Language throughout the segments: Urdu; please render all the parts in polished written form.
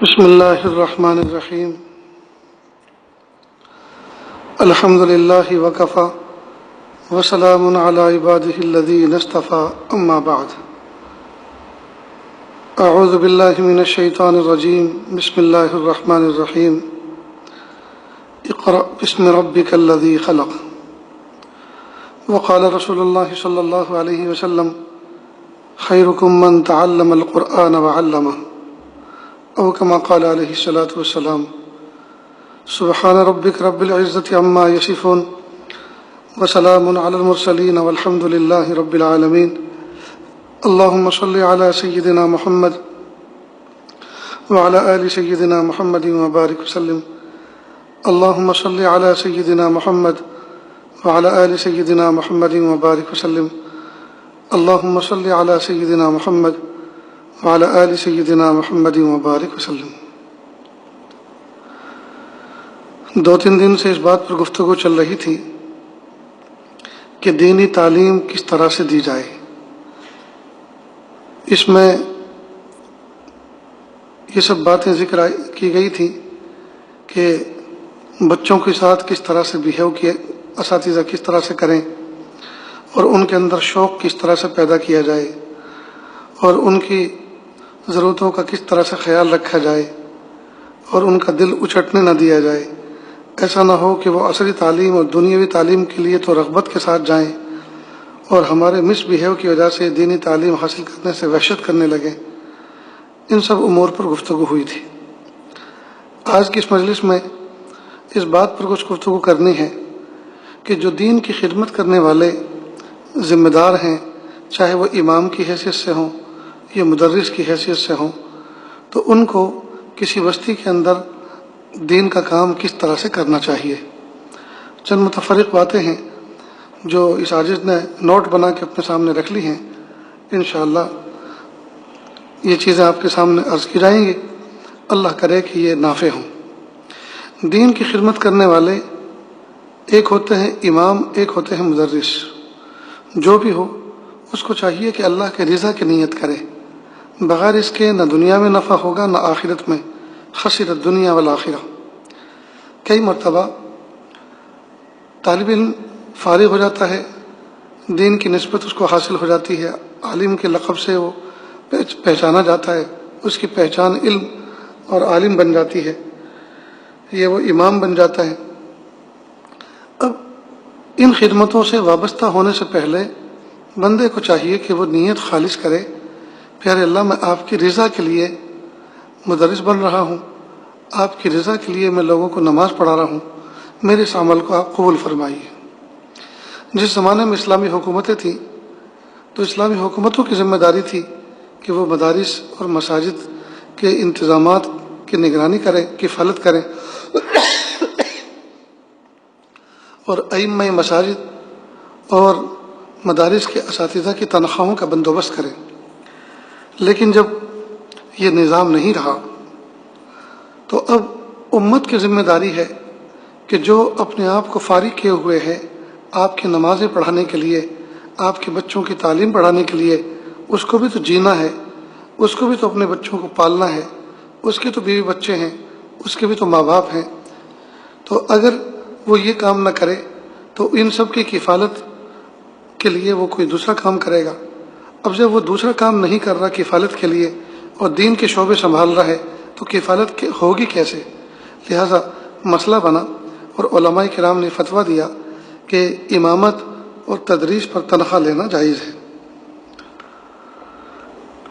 بسم اللہ الرحمن الرحیم الحمد للہ وکفی وسلام علی عبادہ الذین اصطفی اما بعد اعوذ باللہ من الشیطان الرجیم بسم اللہ الرحمن الرحیم اقرأ بسم ربک الذی خلق وقال رسول اللہ صلی اللہ علیہ وسلم خیرکم من تعلم القرآن وعلمہ او کما قال علیہ الصلاۃ والسلام سبحان ربک رب العزۃ عما یصفون وسلام علی المرسلین والحمد للہ رب العالمین اللہم صل علی سیدنا محمد وعلی آل سیدنا محمد وبارک وسلم اللہم صل علی سیدنا محمد وعلی آل سیدنا محمد وبارک وسلم اللہم صل علی سیدنا محمد وعلی آل سیدنا محمد وبارک وسلم۔ 2-3 دن سے اس بات پر گفتگو چل رہی تھی کہ دینی تعلیم کس طرح سے دی جائے۔ اس میں یہ سب باتیں ذکر کی گئی تھی کہ بچوں کے ساتھ کس طرح سے بیہیو کیے، اساتذہ کس طرح سے کریں، اور ان کے اندر شوق کس طرح سے پیدا کیا جائے، اور ان کی ضرورتوں کا کس طرح سے خیال رکھا جائے، اور ان کا دل اچٹنے نہ دیا جائے۔ ایسا نہ ہو کہ وہ عصری تعلیم اور دنیاوی تعلیم کے لیے تو رغبت کے ساتھ جائیں اور ہمارے مس بیہیو کی وجہ سے دینی تعلیم حاصل کرنے سے وحشت کرنے لگیں۔ ان سب امور پر گفتگو ہوئی تھی۔ آج کی اس مجلس میں اس بات پر کچھ گفتگو کرنی ہے کہ جو دین کی خدمت کرنے والے ذمہ دار ہیں، چاہے وہ امام کی حیثیت سے ہوں یا مدرس کی حیثیت سے ہوں، تو ان کو کسی بستی کے اندر دین کا کام کس طرح سے کرنا چاہیے۔ چند متفرق باتیں ہیں جو اس عاجز نے نوٹ بنا کے اپنے سامنے رکھ لی ہیں۔ انشاءاللہ یہ چیزیں آپ کے سامنے عرض کی جائیں گی، اللہ کرے کہ یہ نافع ہوں۔ دین کی خدمت کرنے والے ایک ہوتے ہیں امام، ایک ہوتے ہیں مدرس۔ جو بھی ہو اس کو چاہیے کہ اللہ کے رضا کی نیت کرے، بغیر اس کے نہ دنیا میں نفع ہوگا نہ آخرت میں، خسرت دنیا والآخرہ۔ کئی مرتبہ طالب علم فارغ ہو جاتا ہے، دین کی نسبت اس کو حاصل ہو جاتی ہے، عالم کے لقب سے وہ پہچانا جاتا ہے، اس کی پہچان علم اور عالم بن جاتی ہے، یہ وہ امام بن جاتا ہے۔ اب ان خدمتوں سے وابستہ ہونے سے پہلے بندے کو چاہیے کہ وہ نیت خالص کرے، پیارے اللہ میں آپ کی رضا کے لیے مدرس بن رہا ہوں، آپ کی رضا کے لیے میں لوگوں کو نماز پڑھا رہا ہوں، میرے اس عمل کو آپ قبول فرمائیے۔ جس زمانے میں اسلامی حکومتیں تھیں تو اسلامی حکومتوں کی ذمہ داری تھی کہ وہ مدارس اور مساجد کے انتظامات کی نگرانی کریں، کفالت کریں، اور ائمہ مساجد اور مدارس کے اساتذہ کی تنخواہوں کا بندوبست کریں۔ لیکن جب یہ نظام نہیں رہا تو اب امت کی ذمہ داری ہے کہ جو اپنے آپ کو فارغ کیے ہوئے ہے آپ کی نمازیں پڑھانے کے لیے، آپ کے بچوں کی تعلیم پڑھانے کے لیے، اس کو بھی تو جینا ہے، اس کو بھی تو اپنے بچوں کو پالنا ہے، اس کے تو بیوی بچے ہیں، اس کے بھی تو ماں باپ ہیں۔ تو اگر وہ یہ کام نہ کرے تو ان سب کی کفالت کے لیے وہ کوئی دوسرا کام کرے گا۔ اب جب وہ دوسرا کام نہیں کر رہا کفالت کے لیے اور دین کے شعبے سنبھال رہا ہے تو کفالت ہوگی کیسے؟ لہذا مسئلہ بنا اور علماء کرام نے فتویٰ دیا کہ امامت اور تدریس پر تنخواہ لینا جائز ہے۔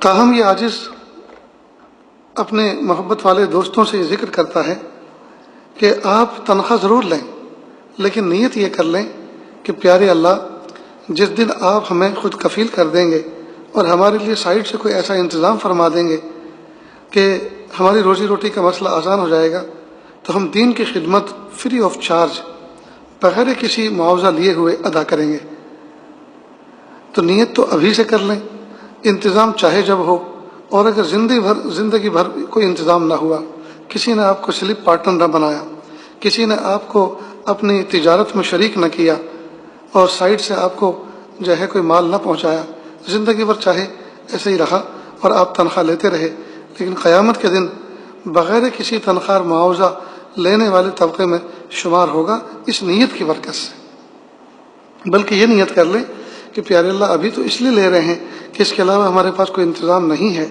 تاہم یہ عاجز اپنے محبت والے دوستوں سے ذکر کرتا ہے کہ آپ تنخواہ ضرور لیں، لیکن نیت یہ کر لیں کہ پیارے اللہ جس دن آپ ہمیں خود کفیل کر دیں گے اور ہمارے لیے سائڈ سے کوئی ایسا انتظام فرما دیں گے کہ ہماری روزی روٹی کا مسئلہ آسان ہو جائے گا تو ہم دین کی خدمت فری آف چارج بغیر کسی معاوضہ لیے ہوئے ادا کریں گے۔ تو نیت تو ابھی سے کر لیں، انتظام چاہے جب ہو، اور اگر زندگی بھر کوئی انتظام نہ ہوا، کسی نے آپ کو سلپ پارٹنر نہ بنایا، کسی نے آپ کو اپنی تجارت میں شریک نہ کیا اور سائڈ سے آپ کو جو ہے کوئی مال نہ پہنچایا، زندگی بھر چاہے ایسے ہی رہا اور آپ تنخواہ لیتے رہے، لیکن قیامت کے دن بغیر کسی تنخواہ معاوضہ لینے والے طبقے میں شمار ہوگا اس نیت کی برکت سے۔ بلکہ یہ نیت کر لیں کہ پیارے اللہ ابھی تو اس لیے لے رہے ہیں کہ اس کے علاوہ ہمارے پاس کوئی انتظام نہیں ہے،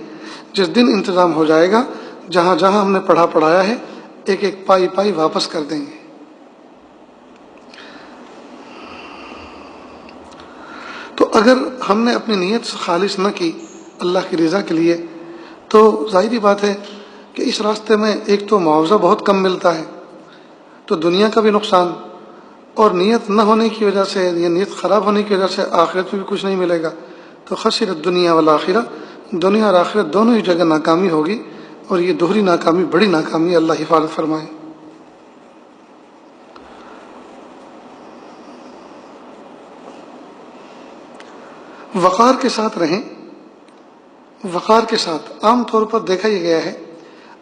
جس دن انتظام ہو جائے گا جہاں جہاں ہم نے پڑھایا ہے ایک ایک پائی پائی واپس کر دیں گے۔ تو اگر ہم نے اپنی نیت خالص نہ کی اللہ کی رضا کے لیے تو ظاہری بات ہے کہ اس راستے میں ایک تو معاوضہ بہت کم ملتا ہے، تو دنیا کا بھی نقصان، اور نیت نہ ہونے کی وجہ سے یا نیت خراب ہونے کی وجہ سے آخرت میں بھی کچھ نہیں ملے گا۔ تو خسرت دنیا والآخرہ، دنیا اور آخرت دونوں ہی جگہ ناکامی ہوگی، اور یہ دوہری ناکامی بڑی ناکامی، اللہ حفاظت فرمائے۔ وقار کے ساتھ رہیں، وقار کے ساتھ۔ عام طور پر دیکھا یہ گیا ہے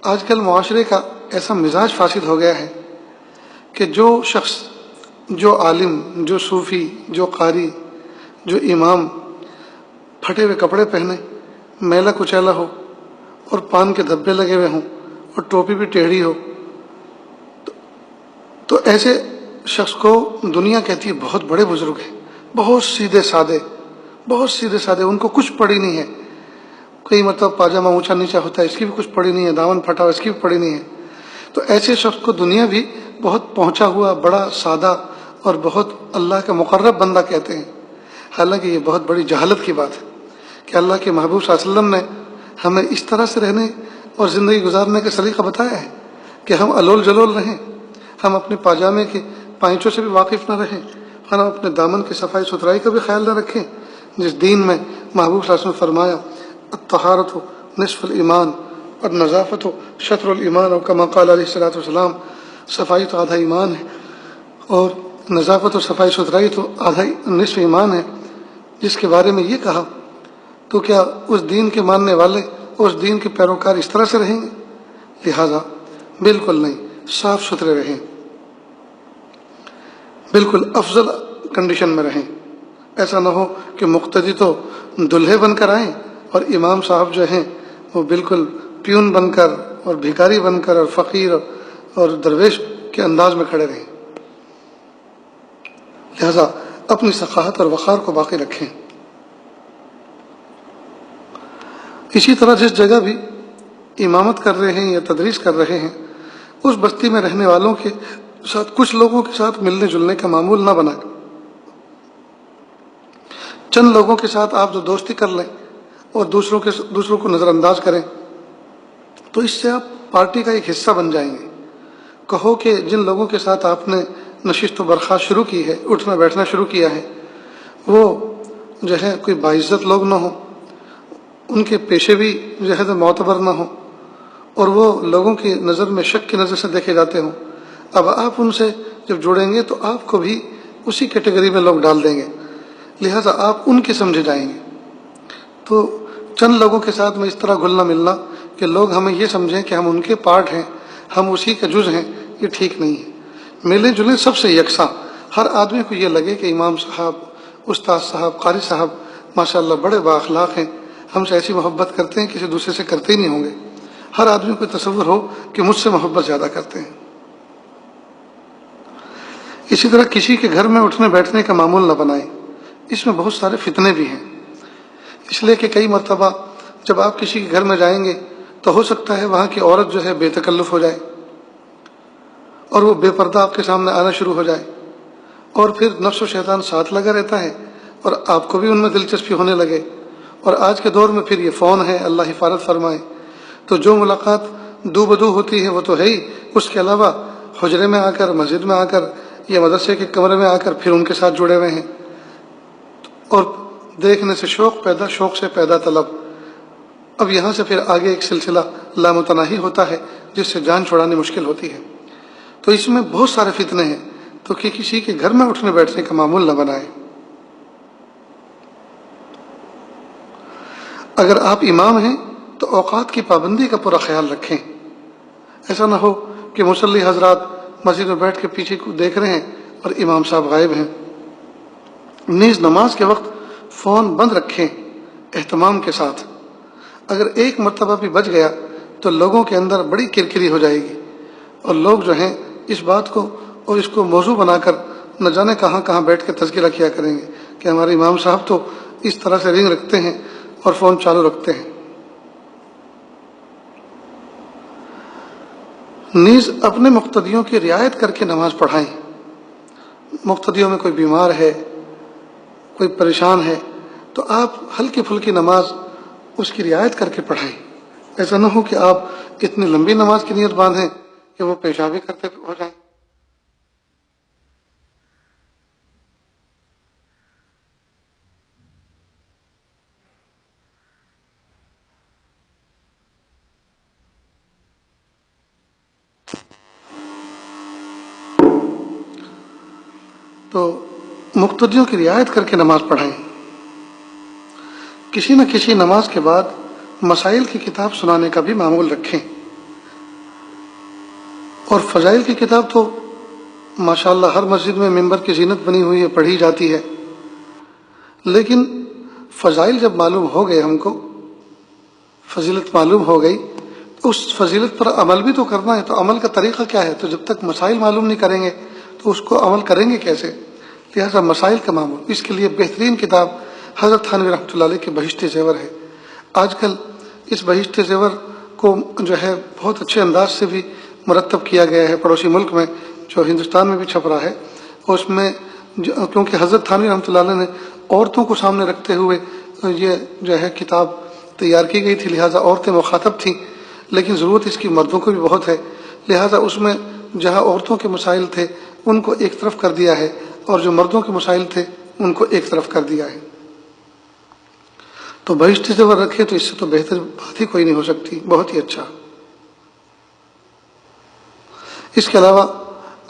آج کل معاشرے کا ایسا مزاج فاسد ہو گیا ہے کہ جو شخص، جو عالم، جو صوفی، جو قاری، جو امام پھٹے ہوئے کپڑے پہنے، میلا کچیلا ہو اور پان کے دھبے لگے ہوئے ہوں اور ٹوپی بھی ٹیڑھی ہو، تو ایسے شخص کو دنیا کہتی ہے بہت بڑے بزرگ ہیں، بہت سیدھے سادے، بہت سیدھے سادے، ان کو کچھ پڑی نہیں ہے۔ کئی مطلب پاجامہ اونچا نیچا ہوتا ہے، اس کی بھی کچھ پڑی نہیں ہے، دامن پھٹا ہوا، اس کی بھی پڑی نہیں ہے۔ تو ایسے شخص کو دنیا بھی بہت پہنچا ہوا، بڑا سادہ اور بہت اللہ کا مقرب بندہ کہتے ہیں، حالانکہ یہ بہت بڑی جہالت کی بات ہے کہ اللہ کے محبوب صلی اللہ علیہ وسلم نے ہمیں اس طرح سے رہنے اور زندگی گزارنے کا سلیقہ بتایا ہے کہ ہم الول جلول رہیں، ہم اپنے پاجامے کے پائنچوں سے بھی واقف نہ رہیں، ہم اپنے دامن کی صفائی ستھرائی کا بھی خیال نہ رکھیں، جس دین میں محبوب صلی اللہ علیہ وسلم نے فرمایا الطہارۃ نصف الایمان اور نظافت شطر الایمان، اور کما قال علیہ الصلوۃ والسلام، صفائی تو آدھا ایمان ہے اور نظافت و صفائی ستھرائی تو آدھا نصف ایمان ہے، جس کے بارے میں یہ کہا تو کیا اس دین کے ماننے والے، اس دین کے پیروکار اس طرح سے رہیں گے؟ لہذا بالکل نہیں، صاف ستھرے رہیں، بالکل افضل کنڈیشن میں رہیں۔ ایسا نہ ہو کہ مقتدی تو دلہے بن کر آئیں اور امام صاحب جو ہیں وہ بالکل پیون بن کر اور بھکاری بن کر اور فقیر اور درویش کے انداز میں کھڑے رہیں۔ لہذا اپنی ثقافت اور وقار کو باقی رکھیں۔ اسی طرح جس جگہ بھی امامت کر رہے ہیں یا تدریس کر رہے ہیں، اس بستی میں رہنے والوں کے ساتھ، کچھ لوگوں کے ساتھ ملنے جلنے کا معمول نہ بنائیں۔ چند لوگوں کے ساتھ آپ جو دوستی کر لیں اور دوسروں کو نظر انداز کریں تو اس سے آپ پارٹی کا ایک حصہ بن جائیں گے۔ کہو کہ جن لوگوں کے ساتھ آپ نے نشست و برخاست شروع کی ہے، اٹھنا بیٹھنا شروع کیا ہے، وہ جو ہے کوئی باعزت لوگ نہ ہوں، ان کے پیشے بھی جو ہے معتبر نہ ہوں، اور وہ لوگوں کی نظر میں شک کی نظر سے دیکھے جاتے ہوں۔ اب آپ ان سے جب جڑیں گے تو آپ کو بھی اسی کیٹیگری میں لوگ ڈال دیں گے، لہٰذا آپ ان کے سمجھے جائیں گے۔ تو چند لوگوں کے ساتھ میں اس طرح گھلنا ملنا کہ لوگ ہمیں یہ سمجھیں کہ ہم ان کے پارٹ ہیں، ہم اسی کا جز ہیں، یہ ٹھیک نہیں ہے۔ ملیں جلیں سب سے یکساں، ہر آدمی کو یہ لگے کہ امام صاحب، استاد صاحب، قاری صاحب ماشاءاللہ بڑے بااخلاق ہیں، ہم سے ایسی محبت کرتے ہیں کسی دوسرے سے کرتے ہی نہیں ہوں گے۔ ہر آدمی کو تصور ہو کہ مجھ سے محبت زیادہ کرتے ہیں۔ اسی طرح کسی کے گھر میں اٹھنے بیٹھنے کا معمول نہ بنائیں، اس میں بہت سارے فتنے بھی ہیں، اس لیے کہ کئی مرتبہ جب آپ کسی کے گھر میں جائیں گے تو ہو سکتا ہے وہاں کی عورت جو ہے بے تکلف ہو جائے اور وہ بے پردہ آپ کے سامنے آنا شروع ہو جائے، اور پھر نفس و شیطان ساتھ لگا رہتا ہے اور آپ کو بھی ان میں دلچسپی ہونے لگے۔ اور آج کے دور میں پھر یہ فون ہے، اللہ حفاظت فرمائے، تو جو ملاقات دو بدو ہوتی ہے وہ تو ہے ہی، اس کے علاوہ حجرے میں آ کر، مسجد میں آ کر یا مدرسے کے کمرے میں آ کر پھر ان کے ساتھ جڑے ہوئے ہیں، اور دیکھنے سے شوق سے پیدا طلب۔ اب یہاں سے پھر آگے ایک سلسلہ لامتناہی ہوتا ہے جس سے جان چھڑانی مشکل ہوتی ہے۔ تو اس میں بہت سارے فتنے ہیں، تو کہ کسی کے گھر میں اٹھنے بیٹھنے کا معمول نہ بنائیں۔ اگر آپ امام ہیں تو اوقات کی پابندی کا پورا خیال رکھیں، ایسا نہ ہو کہ مصلی حضرات مسجد میں بیٹھ کے پیچھے کو دیکھ رہے ہیں اور امام صاحب غائب ہیں۔ نیز نماز کے وقت فون بند رکھیں اہتمام کے ساتھ، اگر ایک مرتبہ بھی بج گیا تو لوگوں کے اندر بڑی کرکری ہو جائے گی، اور لوگ جو ہیں اس بات کو اور اس کو موضوع بنا کر نہ جانے کہاں کہاں بیٹھ کے تذکرہ کیا کریں گے کہ ہمارے امام صاحب تو اس طرح سے رنگ رکھتے ہیں اور فون چالو رکھتے ہیں۔ نیز اپنے مقتدیوں کی رعایت کر کے نماز پڑھائیں۔ مقتدیوں میں کوئی بیمار ہے، کوئی پریشان ہے، تو آپ ہلکی پھلکی نماز اس کی رعایت کر کے پڑھائیں۔ ایسا نہ ہو کہ آپ اتنی لمبی نماز کی نیت باندھیں کہ وہ پیشابی کرتے ہو جائیں۔ تو مقتدیوں کی رعایت کر کے نماز پڑھائیں۔ کسی نہ کسی نماز کے بعد مسائل کی کتاب سنانے کا بھی معمول رکھیں، اور فضائل کی کتاب تو ماشاءاللہ ہر مسجد میں ممبر کی زینت بنی ہوئی ہے، پڑھی جاتی ہے، لیکن فضائل جب معلوم ہو گئے، ہم کو فضیلت معلوم ہو گئی، تو اس فضیلت پر عمل بھی تو کرنا ہے۔ تو عمل کا طریقہ کیا ہے؟ تو جب تک مسائل معلوم نہیں کریں گے تو اس کو عمل کریں گے کیسے؟ لہٰذا مسائل کا معمول، اس کے لیے بہترین کتاب حضرت تھانوی رحمۃ اللہ علیہ کے بہشت زیور ہے۔ آج کل اس بہشت زیور کو جو ہے بہت اچھے انداز سے بھی مرتب کیا گیا ہے پڑوسی ملک میں، جو ہندوستان میں بھی چھپ رہا ہے، اور اس میں کیونکہ حضرت تھانوی رحمۃ اللہ علیہ نے عورتوں کو سامنے رکھتے ہوئے یہ جو ہے کتاب تیار کی گئی تھی، لہٰذا عورتیں مخاطب تھیں، لیکن ضرورت اس کی مردوں کو بھی بہت ہے، لہٰذا اس میں جہاں عورتوں کے مسائل تھے ان کو ایک طرف کر دیا ہے، اور جو مردوں کے مسائل تھے ان کو ایک طرف کر دیا ہے۔ تو بہشت زیور رکھے تو اس سے تو بہتر بات ہی کوئی نہیں ہو سکتی، بہت ہی اچھا۔ اس کے علاوہ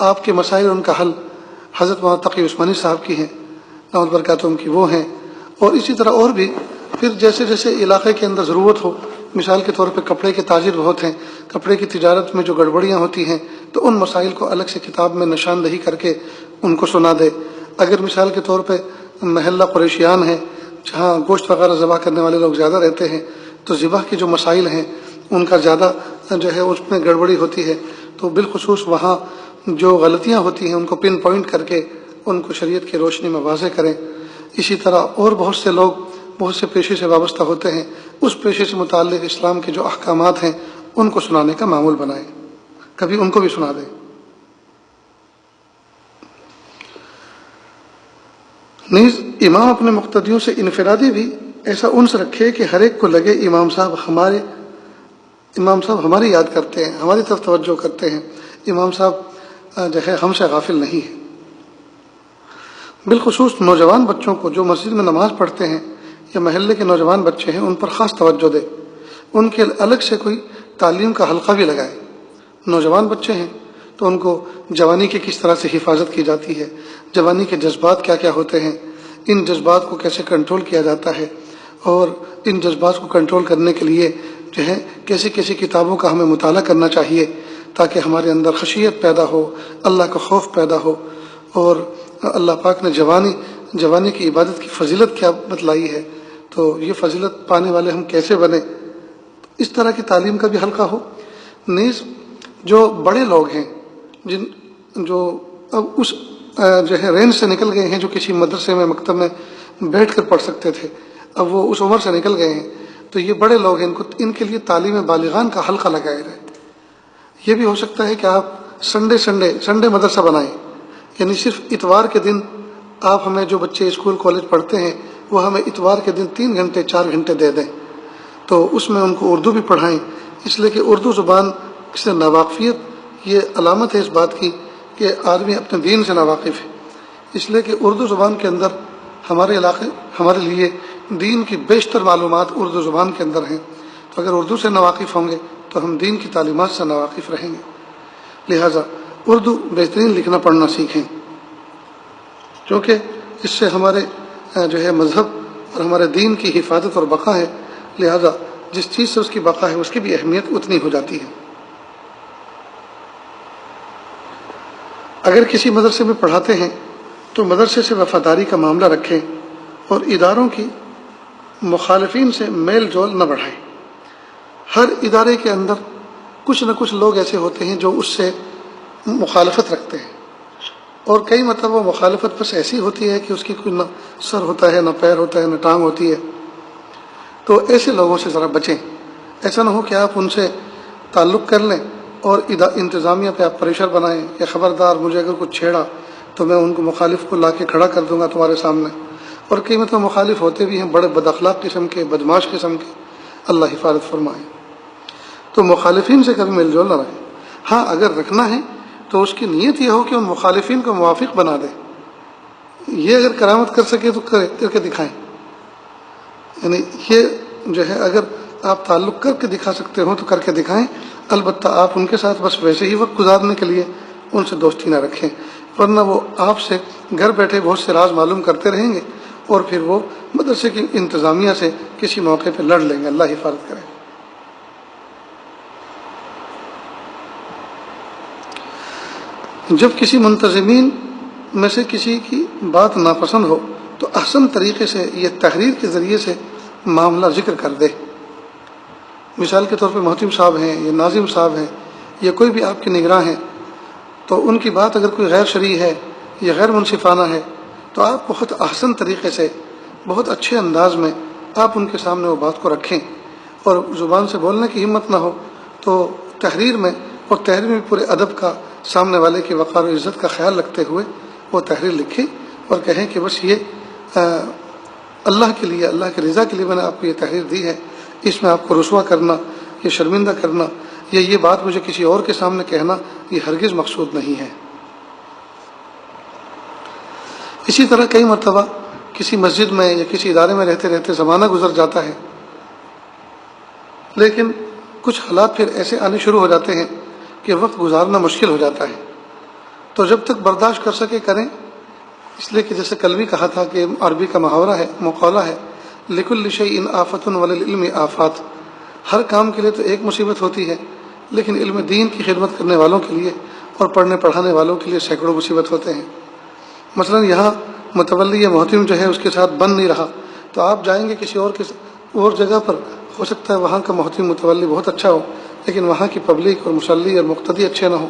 آپ کے مسائل، ان کا حل حضرت مولانا تقی عثمانی صاحب کی ہیں، دامت برکاتہم کی، وہ ہیں، اور اسی طرح اور بھی پھر جیسے جیسے علاقے کے اندر ضرورت ہو، مثال کے طور پہ کپڑے کے تاجر بہت ہیں، کپڑے کی تجارت میں جو گڑبڑیاں ہوتی ہیں تو ان مسائل کو الگ سے کتاب میں نشاندہی کر کے ان کو سنا دے۔ اگر مثال کے طور پہ محلہ قریشیان ہے، جہاں گوشت وغیرہ ذبح کرنے والے لوگ زیادہ رہتے ہیں، تو ذبح کے جو مسائل ہیں ان کا زیادہ جو ہے اس میں گڑبڑی ہوتی ہے، تو بالخصوص وہاں جو غلطیاں ہوتی ہیں ان کو پن پوائنٹ کر کے ان کو شریعت کی روشنی میں واضح کریں۔ اسی طرح اور بہت سے لوگ بہت سے پیشے سے وابستہ ہوتے ہیں، اس پیشے سے متعلق اسلام کے جو احکامات ہیں ان کو سنانے کا معمول بنائیں، کبھی ان کو بھی سنا دیں۔ نیز امام اپنے مقتدیوں سے انفرادی بھی ایسا انس رکھے کہ ہر ایک کو لگے امام صاحب ہماری یاد کرتے ہیں، ہماری طرف توجہ کرتے ہیں، امام صاحب جو ہے ہم سے غافل نہیں ہے۔ بالخصوص نوجوان بچوں کو جو مسجد میں نماز پڑھتے ہیں یا محلے کے نوجوان بچے ہیں، ان پر خاص توجہ دے، ان کے الگ سے کوئی تعلیم کا حلقہ بھی لگائے۔ نوجوان بچے ہیں تو ان کو جوانی کی کس طرح سے حفاظت کی جاتی ہے، جوانی کے جذبات کیا کیا ہوتے ہیں، ان جذبات کو کیسے کنٹرول کیا جاتا ہے، اور ان جذبات کو کنٹرول کرنے کے لیے جو ہے کیسی کیسی کتابوں کا ہمیں مطالعہ کرنا چاہیے تاکہ ہمارے اندر خشیت پیدا ہو، اللہ کا خوف پیدا ہو، اور اللہ پاک نے جوانی کی عبادت کی فضیلت کیا بتلائی ہے، تو یہ فضیلت پانے والے ہم کیسے بنیں، اس طرح کی تعلیم کا بھی حلقہ ہو۔ نیز جو بڑے لوگ ہیں جو اب اس جو ہے رینج سے نکل گئے ہیں، جو کسی مدرسے میں مکتب میں بیٹھ کر پڑھ سکتے تھے، اب وہ اس عمر سے نکل گئے ہیں، تو یہ بڑے لوگ ہیں، ان کے لیے تعلیم بالغان کا حلقہ لگائے گئے۔ یہ بھی ہو سکتا ہے کہ آپ سنڈے مدرسہ بنائیں، یعنی صرف اتوار کے دن آپ ہمیں جو بچے اسکول کالج پڑھتے ہیں وہ ہمیں اتوار کے دن 3 گھنٹے 4 گھنٹے دے دیں، تو اس میں ان کو اردو بھی پڑھائیں، اس لیے کہ اردو زبان سے ناواقفیت یہ علامت ہے اس بات کی کہ آدمی اپنے دین سے ناواقف ہے، اس لیے کہ اردو زبان کے اندر ہمارے لیے دین کی بیشتر معلومات اردو زبان کے اندر ہیں، تو اگر اردو سے ناواقف ہوں گے تو ہم دین کی تعلیمات سے ناواقف رہیں گے۔ لہٰذا اردو بہترین لکھنا پڑھنا سیکھیں، کیونکہ اس سے ہمارے جو ہے مذہب اور ہمارے دین کی حفاظت اور بقا ہے، لہٰذا جس چیز سے اس کی بقا ہے اس کی بھی اہمیت اتنی ہو جاتی ہے۔ اگر کسی مدرسے میں پڑھاتے ہیں تو مدرسے سے وفاداری کا معاملہ رکھیں اور اداروں کی مخالفین سے میل جول نہ بڑھائیں۔ ہر ادارے کے اندر کچھ نہ کچھ لوگ ایسے ہوتے ہیں جو اس سے مخالفت رکھتے ہیں، اور کئی مرتبہ وہ مخالفت بس ایسی ہوتی ہے کہ اس کی کوئی نہ سر ہوتا ہے، نہ پیر ہوتا ہے، نہ ٹانگ ہوتی ہے۔ تو ایسے لوگوں سے ذرا بچیں۔ ایسا نہ ہو کہ آپ ان سے تعلق کر لیں اور انتظامیہ پہ آپ پریشر بنائیں کہ خبردار مجھے اگر کچھ چھیڑا تو میں ان کو مخالف کو لا کے کھڑا کر دوں گا تمہارے سامنے۔ اور کئی مرتبہ مخالف ہوتے بھی ہیں بڑے بد اخلاق قسم کے، بدماش قسم کے، اللہ حفاظت فرمائے۔ تو مخالفین سے کبھی مل جول نہ رہے۔ ہاں اگر رکھنا ہے تو اس کی نیت یہ ہو کہ ان مخالفین کو موافق بنا دے۔ یہ اگر کرامت کر سکے تو کر کے دکھائیں، یعنی یہ جو ہے اگر آپ تعلق کر کے دکھا سکتے ہو تو کر کے دکھائیں۔ البتہ آپ ان کے ساتھ بس ویسے ہی وقت گزارنے کے لیے ان سے دوستی نہ رکھیں، ورنہ وہ آپ سے گھر بیٹھے بہت سے راز معلوم کرتے رہیں گے اور پھر وہ مدرسے کی انتظامیہ سے کسی موقع پہ لڑ لیں گے۔ اللہ حفاظت کرے۔ جب کسی منتظمین میں سے کسی کی بات ناپسند ہو تو احسن طریقے سے یہ تحریر کے ذریعے سے معاملہ ذکر کر دے۔ مثال کے طور پہ محتم صاحب ہیں یا ناظم صاحب ہیں یا کوئی بھی آپ کے نگراں ہیں، تو ان کی بات اگر کوئی غیر شرعی ہے یا غیر منصفانہ ہے تو آپ بہت احسن طریقے سے، بہت اچھے انداز میں آپ ان کے سامنے وہ بات کو رکھیں، اور زبان سے بولنے کی ہمت نہ ہو تو تحریر میں، اور تحریر میں پورے ادب کا، سامنے والے کی وقار و عزت کا خیال رکھتے ہوئے وہ تحریر لکھیں اور کہیں کہ بس یہ اللہ کے لیے، اللہ کی رضا کے لیے میں نے آپ کو یہ تحریر دی ہے، اس میں آپ کو رسوا کرنا یا شرمندہ کرنا یا یہ بات مجھے کسی اور کے سامنے کہنا یہ ہرگز مقصود نہیں ہے۔ اسی طرح کئی مرتبہ کسی مسجد میں یا کسی ادارے میں رہتے رہتے زمانہ گزر جاتا ہے، لیکن کچھ حالات پھر ایسے آنے شروع ہو جاتے ہیں کہ وقت گزارنا مشکل ہو جاتا ہے، تو جب تک برداشت کر سکے کریں، اس لیے کہ جیسے کل بھی کہا تھا کہ عربی کا محاورہ ہے، مقولہ ہے، لِكُلِّ شَيْءٍ آفَةٌ وَلِلْعِلْمِ آفات۔ ہر کام کے لیے تو ایک مصیبت ہوتی ہے، لیکن علم دین کی خدمت کرنے والوں کے لیے اور پڑھنے پڑھانے والوں کے لیے سینکڑوں مصیبت ہوتے ہیں۔ مثلا یہاں متولی یا محتم جو ہے اس کے ساتھ بن نہیں رہا، تو آپ جائیں گے کسی اور جگہ پر، ہو سکتا ہے وہاں کا محتم متولی بہت اچھا ہو لیکن وہاں کی پبلک اور مصلی اور مقتدی اچھے نہ ہوں،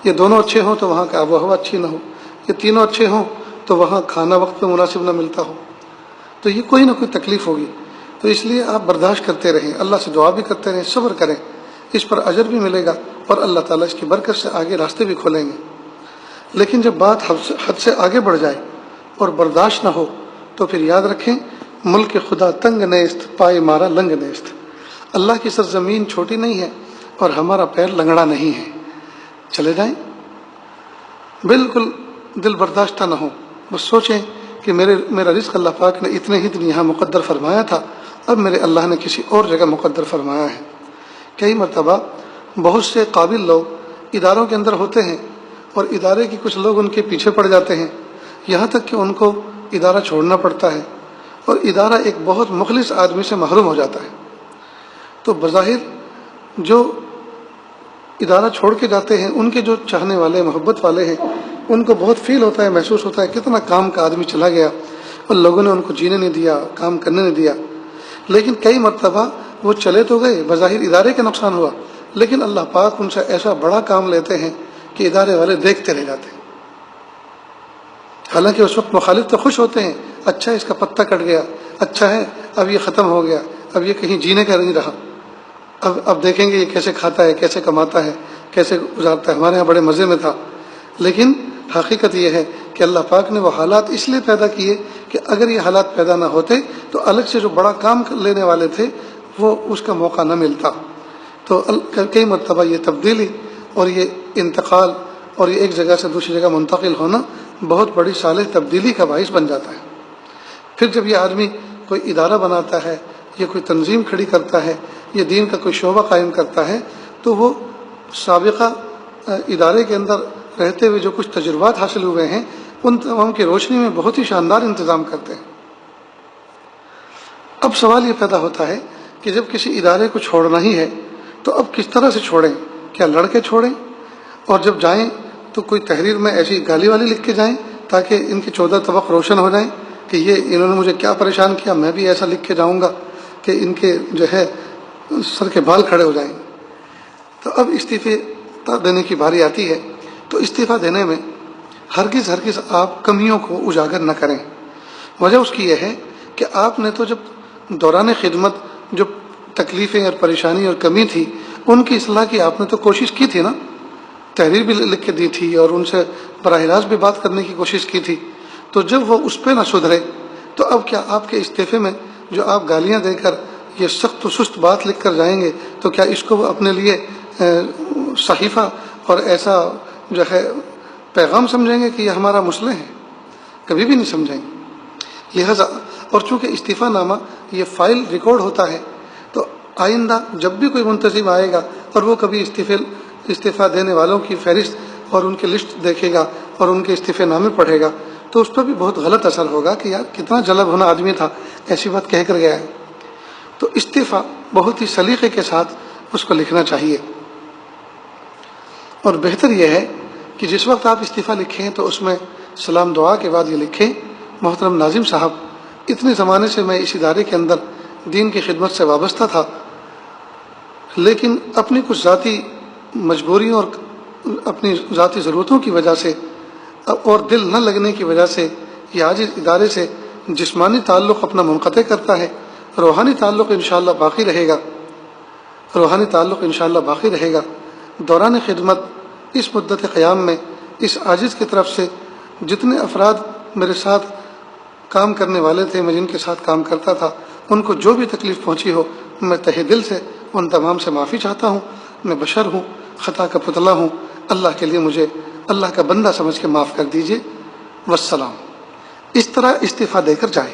یہ دونوں اچھے ہوں تو وہاں کا آب و ہوا اچھی نہ ہو، یہ تینوں اچھے ہوں تو وہاں کھانا وقت پہ مناسب نہ ملتا ہو، تو یہ کوئی نہ کوئی تکلیف ہوگی۔ تو اس لیے آپ برداشت کرتے رہیں، اللہ سے دعا بھی کرتے رہیں، صبر کریں، اس پر اجر بھی ملے گا اور اللہ تعالیٰ اس کی برکت سے آگے راستے بھی کھولیں گے۔ لیکن جب بات حد سے آگے بڑھ جائے اور برداشت نہ ہو تو پھر یاد رکھیں، ملک خدا تنگ نیست پائے مارا لنگ نیست۔ اللہ کی سرزمین چھوٹی نہیں ہے اور ہمارا پیر لنگڑا نہیں ہے، چلے جائیں، بالکل دل برداشتہ نہ ہو، بس سوچیں کہ میرا رزق اللہ پاک نے اتنے ہی دن یہاں مقدر فرمایا تھا، اب میرے اللہ نے کسی اور جگہ مقدر فرمایا ہے۔ کئی مرتبہ بہت سے قابل لوگ اداروں کے اندر ہوتے ہیں اور ادارے کی کچھ لوگ ان کے پیچھے پڑ جاتے ہیں، یہاں تک کہ ان کو ادارہ چھوڑنا پڑتا ہے اور ادارہ ایک بہت مخلص آدمی سے محروم ہو جاتا ہے۔ تو بظاہر جو ادارہ چھوڑ کے جاتے ہیں ان کے جو چاہنے والے، محبت والے ہیں، ان کو بہت فیل ہوتا ہے، محسوس ہوتا ہے کتنا کام کا آدمی چلا گیا اور لوگوں نے ان کو جینے نہیں دیا، کام کرنے نہیں دیا۔ لیکن کئی مرتبہ وہ چلے تو گئے، بظاہر ادارے کا نقصان ہوا، لیکن اللہ پاک ان سے ایسا بڑا کام لیتے ہیں کہ ادارے والے دیکھتے رہ جاتے ہیں۔ حالانکہ اس وقت مخالف تو خوش ہوتے ہیں، اچھا اس کا پتہ کٹ گیا، اچھا ہے اب یہ ختم ہو گیا، اب یہ کہیں جینے کا نہیں رہا، اب دیکھیں گے یہ کیسے کھاتا ہے، کیسے کماتا ہے، کیسے گزارتا ہے، ہمارے یہاں بڑے مزے میں تھا۔ لیکن حقیقت یہ ہے کہ اللہ پاک نے وہ حالات اس لیے پیدا کیے کہ اگر یہ حالات پیدا نہ ہوتے تو الگ سے جو بڑا کام لینے والے تھے وہ اس کا موقع نہ ملتا۔ تو کئی مرتبہ یہ تبدیلی اور یہ انتقال اور یہ ایک جگہ سے دوسری جگہ منتقل ہونا بہت بڑی صالح تبدیلی کا باعث بن جاتا ہے۔ پھر جب یہ آدمی کوئی ادارہ بناتا ہے یا کوئی تنظیم کھڑی کرتا ہے یا دین کا کوئی شعبہ قائم کرتا ہے تو وہ سابقہ ادارے کے اندر رہتے ہوئے جو کچھ تجربات حاصل ہوئے ہیں ان تمام کی روشنی میں بہت ہی شاندار انتظام کرتے ہیں۔ اب سوال یہ پیدا ہوتا ہے کہ جب کسی ادارے کو چھوڑنا ہی ہے تو اب کس طرح سے چھوڑیں؟ کیا لڑ کے چھوڑیں اور جب جائیں تو کوئی تحریر میں ایسی گالی والی لکھ کے جائیں تاکہ ان کے 14 طبق روشن ہو جائیں کہ انہوں نے مجھے کیا پریشان کیا، میں بھی ایسا لکھ کے جاؤں گا کہ ان کے جو ہے سر کے بال کھڑے ہو جائیں گے۔ تو اب استعفے دینے کی باری آتی ہے، تو استعفیٰ دینے میں ہرگز آپ کمیوں کو اجاگر نہ کریں۔ وجہ اس کی یہ ہے کہ آپ نے تو جب دوران خدمت جو تکلیفیں اور پریشانی اور کمی تھی ان کی اصلاح کی آپ نے تو کوشش کی تھی نا، تحریر بھی لکھ کے دی تھی اور ان سے براہ راست بھی بات کرنے کی کوشش کی تھی۔ تو جب وہ اس پہ نہ سدھرے تو اب کیا آپ کے استعفے میں جو آپ گالیاں دے کر یہ سخت و سست بات لکھ کر جائیں گے تو کیا اس کو وہ اپنے لیے صحیفہ اور ایسا جو ہے پیغام سمجھیں گے کہ یہ ہمارا مسئلہ ہے؟ کبھی بھی نہیں سمجھیں گے۔ لہذا اور چونکہ استعفیٰ نامہ یہ فائل ریکارڈ ہوتا ہے، تو آئندہ جب بھی کوئی منتظم آئے گا اور وہ کبھی استعفیٰ دینے والوں کی فہرست اور ان کی لسٹ دیکھے گا اور ان کے استعفے نامے پڑھے گا تو اس پر بھی بہت غلط اثر ہوگا کہ یار کتنا جلب ہونا آدمی تھا، ایسی بات کہہ کر گیا ہے۔ تو استعفیٰ بہت ہی سلیقے کے ساتھ اس کو لکھنا چاہیے، اور بہتر یہ ہے کہ جس وقت آپ استعفیٰ لکھیں تو اس میں سلام دعا کے بعد یہ لکھیں: محترم ناظم صاحب، اتنے زمانے سے میں اس ادارے کے اندر دین کی خدمت سے وابستہ تھا، لیکن اپنی کچھ ذاتی مجبوریوں اور اپنی ذاتی ضرورتوں کی وجہ سے اور دل نہ لگنے کی وجہ سے یہ آج اس ادارے سے جسمانی تعلق اپنا منقطع کرتا ہے۔ روحانی تعلق انشاءاللہ باقی رہے گا۔ دوران خدمت اس مدت قیام میں اس عاجز کی طرف سے جتنے افراد میرے ساتھ کام کرنے والے تھے، میں جن کے ساتھ کام کرتا تھا، ان کو جو بھی تکلیف پہنچی ہو میں تہہ دل سے ان تمام سے معافی چاہتا ہوں۔ میں بشر ہوں، خطا کا پتلا ہوں، اللہ کے لیے مجھے اللہ کا بندہ سمجھ کے معاف کر دیجئے، والسلام۔ اس طرح استعفیٰ دے کر جائیں۔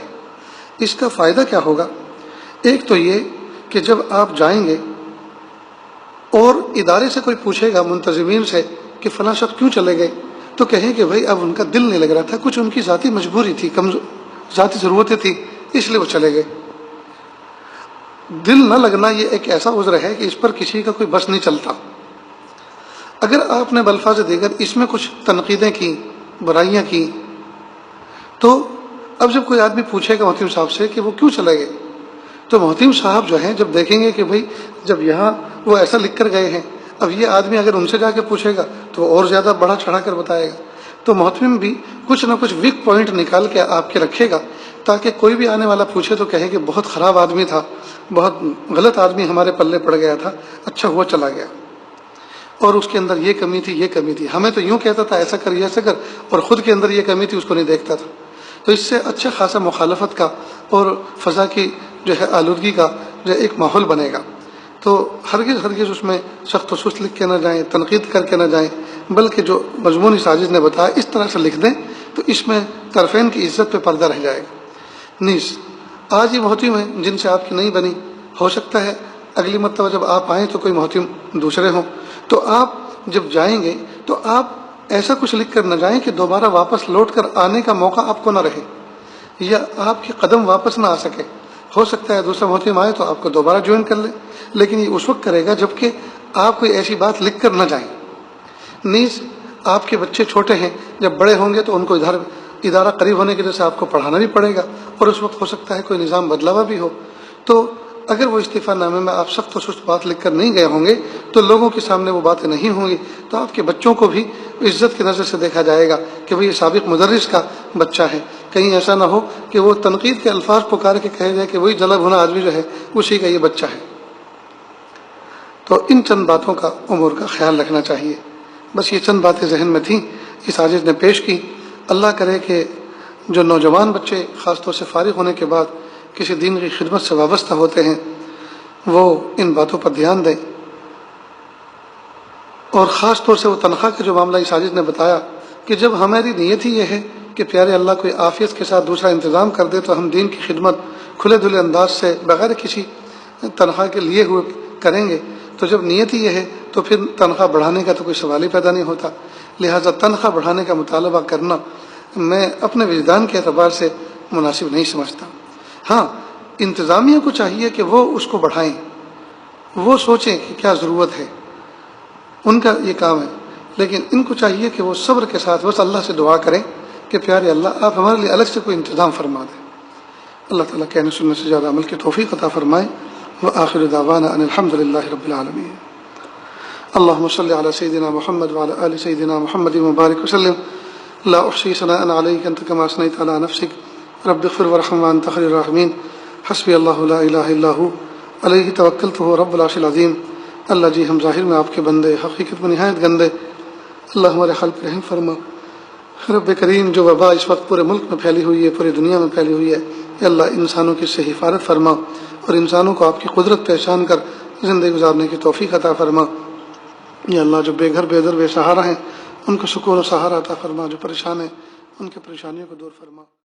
اس کا فائدہ کیا ہوگا؟ ایک تو یہ کہ جب آپ جائیں گے اور ادارے سے کوئی پوچھے گا منتظمین سے کہ فلاں شخص کیوں چلے گئے، تو کہیں کہ بھائی اب ان کا دل نہیں لگ رہا تھا، کچھ ان کی ذاتی مجبوری تھی، ذاتی ضرورتیں تھی، اس لیے وہ چلے گئے۔ دل نہ لگنا یہ ایک ایسا عذر ہے کہ اس پر کسی کا کوئی بس نہیں چلتا۔ اگر آپ نے بالفاظ دیگر اس میں کچھ تنقیدیں کی، برائیاں کی، تو اب جب کوئی آدمی پوچھے گا محتم صاحب سے کہ وہ کیوں چلے گئے، تو محتم صاحب جو ہیں جب دیکھیں گے کہ بھائی جب یہاں وہ ایسا لکھ کر گئے ہیں، اب یہ آدمی اگر ان سے جا کے پوچھے گا تو وہ اور زیادہ بڑھا چڑھا کر بتائے گا، تو محتم بھی کچھ نہ کچھ ویک پوائنٹ نکال کے آپ کے رکھے گا تاکہ کوئی بھی آنے والا پوچھے تو کہے کہ بہت خراب آدمی تھا، بہت غلط آدمی ہمارے پلے پڑ گیا تھا، اچھا ہوا چلا گیا، اور اس کے اندر یہ کمی تھی، یہ کمی تھی، ہمیں تو یوں کہتا تھا ایسا کر ایسا کر، اور خود کے اندر یہ کمی تھی اس کو نہیں دیکھتا تھا۔ تو اس سے اچھا خاصا مخالفت کا اور فضا کی جو ہے آلودگی کا جو ایک ماحول بنے گا۔ تو ہرگز اس میں سخت و سست لکھ کے نہ جائیں، تنقید کر کے نہ جائیں، بلکہ جو مضمون اس عاجز نے بتایا اس طرح سے لکھ دیں تو اس میں طرفین کی عزت پہ پردہ رہ جائے گا۔ نیز آج یہ محتم ہیں جن سے آپ کی نہیں بنی، ہو سکتا ہے اگلی مرتبہ جب آپ آئیں تو کوئی محتم دوسرے ہوں، تو آپ جب جائیں گے تو آپ ایسا کچھ لکھ کر نہ جائیں کہ دوبارہ واپس لوٹ کر آنے کا موقع آپ کو نہ رہے، یا آپ کے قدم واپس نہ آ سکے۔ ہو سکتا ہے دوسرا محتم آئے تو آپ کو دوبارہ جوائن کر لے، لیکن یہ اس وقت کرے گا جب کہ آپ کوئی ایسی بات لکھ کر نہ جائیں۔ نیز آپ کے بچے چھوٹے ہیں، جب بڑے ہوں گے تو ان کو ادارہ قریب ہونے کی وجہ سے آپ کو پڑھانا بھی پڑے گا، اور اس وقت ہو سکتا ہے کوئی نظام بدلا ہوا بھی ہو، تو اگر وہ استعفیٰ نامے میں آپ سخت و سست بات لکھ کر نہیں گئے ہوں گے تو لوگوں کے سامنے وہ باتیں نہیں ہوں گی، تو آپ کے بچوں کو بھی عزت کی نظر سے دیکھا جائے گا کہ وہ یہ سابق مدرس کا بچہ ہے۔ کہیں ایسا نہ ہو کہ وہ تنقید کے الفاظ پکار کے کہے جائے کہ وہی جلب ہونا آدمی جو ہے اسی کا یہ بچہ ہے۔ تو ان چند باتوں کا امور کا خیال رکھنا چاہیے۔ بس یہ چند باتیں ذہن میں تھیں، اس عاجز نے پیش کی۔ اللہ کرے کہ جو نوجوان بچے خاص طور سے فارغ ہونے کے بعد کسی دین کی خدمت سے وابستہ ہوتے ہیں وہ ان باتوں پر دھیان دیں، اور خاص طور سے وہ تنخواہ کا جو معاملہ اس عاجز نے بتایا کہ جب ہماری نیت ہی یہ ہے کہ پیارے اللہ کوئی عافیت کے ساتھ دوسرا انتظام کر دے تو ہم دین کی خدمت کھلے دھلے انداز سے بغیر کسی تنخواہ کے لیے ہوئے کریں گے، تو جب نیت ہی یہ ہے تو پھر تنخواہ بڑھانے کا تو کوئی سوال ہی پیدا نہیں ہوتا۔ لہٰذا تنخواہ بڑھانے کا مطالبہ کرنا میں اپنے وجدان کے اعتبار سے مناسب نہیں سمجھتا۔ ہاں، انتظامیہ کو چاہیے کہ وہ اس کو بڑھائیں، وہ سوچیں کہ کیا ضرورت ہے، ان کا یہ کام ہے، لیکن ان کو چاہیے کہ وہ صبر کے ساتھ بس اللہ سے دعا کریں کہ پیارے اللہ آپ ہمارے لیے الگ سے کوئی انتظام فرما دیں۔ اللہ تعالیٰ کہنے سننے سے زیادہ عمل کی توفیق عطا فرمائے۔ وآخر دعوانا ان الحمد للہ رب العالمین. اللهم صل على سيدنا محمد وعلى آل سيدنا محمد وبارك وسلم. لا أحصي ثناء عليك أنت كما أثنيت على نفسك. رب اغفر وارحم وأنت خير الراحمين. حسبي الله لا إله إلا هو علیہ توکلت ہو رب العرش العظیم. اللہ جی ہم ظاہر میں آپ کے بندے، حقیقت میں نہایت گندے. اللہ ہمارے خلق پر رحم فرما. رب کریم جو وبا اس وقت پورے ملک میں پھیلی ہوئی ہے، پوری دنیا میں پھیلی ہوئی ہے، اے اللہ انسانوں کی سے حفاظت فرما اور انسانوں کو آپ کی قدرت پہچان کر زندگی گزارنے کی توفیق عطا فرما. یا اللہ جو بے گھر بے در بے سہارا ہیں ان کو سکون و سہارا عطا فرما، جو پریشان ہیں ان کی پریشانیوں کو دور فرما.